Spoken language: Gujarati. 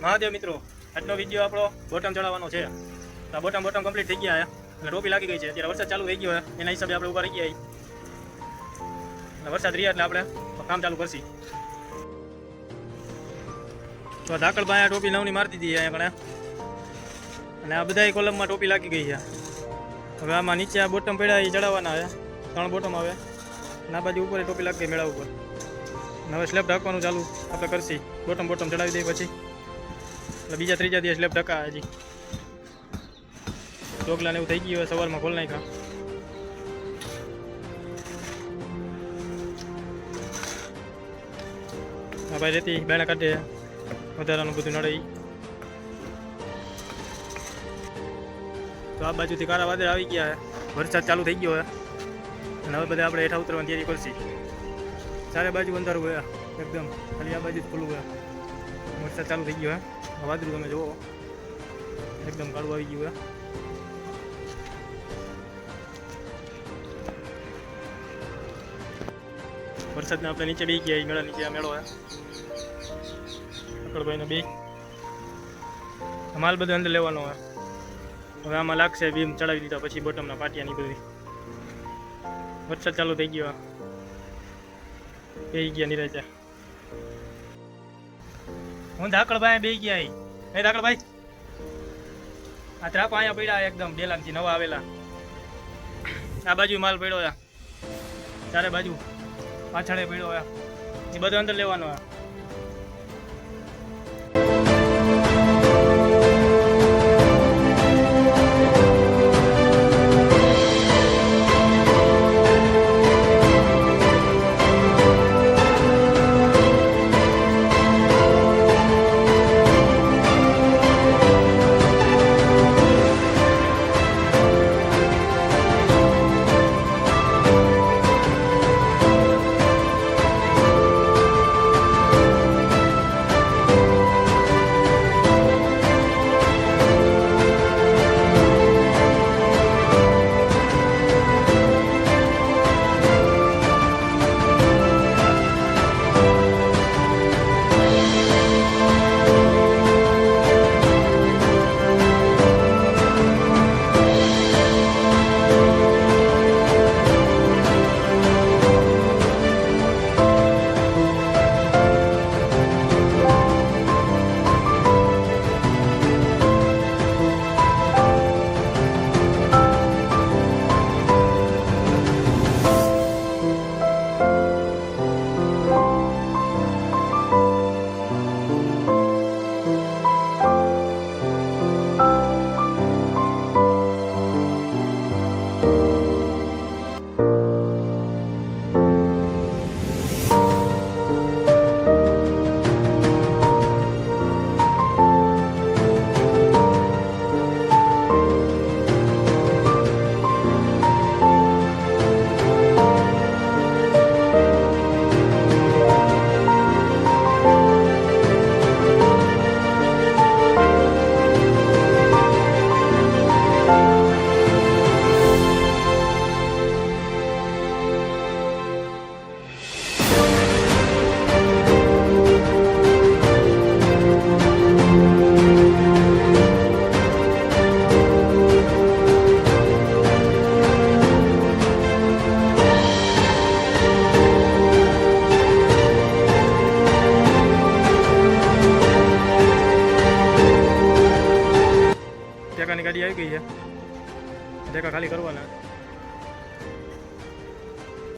મહાદેવ મિત્રો, આજનો વિડીયો આપણો બોટમ ચડાવવાનો છે. તો બોટમ કમ્પ્લીટ થઈ ગયા અને ટોપી લાગી ગઈ છે. અત્યારે વરસાદ ચાલુ થઈ ગયો એના હિસાબે આપણે ઉભા રહી ગયા અને વરસાદ રહ્યા એટલે આપણે કામ ચાલુ કરશી. તો ધાકડભાઈ આ ટોપી નવની મારી દીધી અહીંયા કણે અને આ બધા કોલમમાં ટોપી લાગી ગઈ છે. હવે આમાં નીચે આ બોટમ પડ્યા એ ચડાવવાના આવે, 3 બોટમ આવે અને આ બાજુ ઉપર ટોપી લાગી ગઈ મેળા ઉપર. હવે સ્લેબ ઢાંકવાનું ચાલુ આપણે કરશી. બોટમ ચડાવી દઈએ પછી એટલે બીજા ત્રીજા દિવસ સ્લેબ ઢકા હજી ચોકલા ને એવું થઈ ગયું. સવારમાં ખોલ નાખ્યા. હા ભાઈ, રેતી બેણા કાઢે વધારાનું બધું નડે. તો આ બાજુથી કારા વાદળ આવી ગયા, વરસાદ ચાલુ થઈ ગયો અને હવે બધા આપણે હેઠા ઉતરવાની તૈયારી કરશી. ચારે બાજુ અંધારું ગયા એકદમ, ખાલી આ બાજુ જ ખુલ્લું ગયા. વરસાદ ચાલુ થઈ ગયો વાદળું તમે જુઓ એકદમ કાળું આવી ગયું. વરસાદને આપણે નીચે બેસી ગયા, મેળા નીચે આ મેળો અકળભાઈને બે માલ બધું અંદર લેવાનો હોય. હવે આમાં લાગશે બીમ ચડાવી દીધા પછી બોટમના પાટિયાની બધી. વરસાદ ચાલુ થઈ ગયો, બે ગયા નિરાજા. હું ધાકડભાઈ બે ગયા. એ ધાકડભાઈ, આ ત્રાપા અહીંયા પડ્યા એકદમ ડેલામથી નવા આવેલા. આ બાજુ માલ પડ્યો, ચારે બાજુ પાછળ પડ્યો, એ બધો અંદર લેવાનો. ટેકાની ગાડી આવી ગઈ છે, ટેકા ખાલી કરવાના.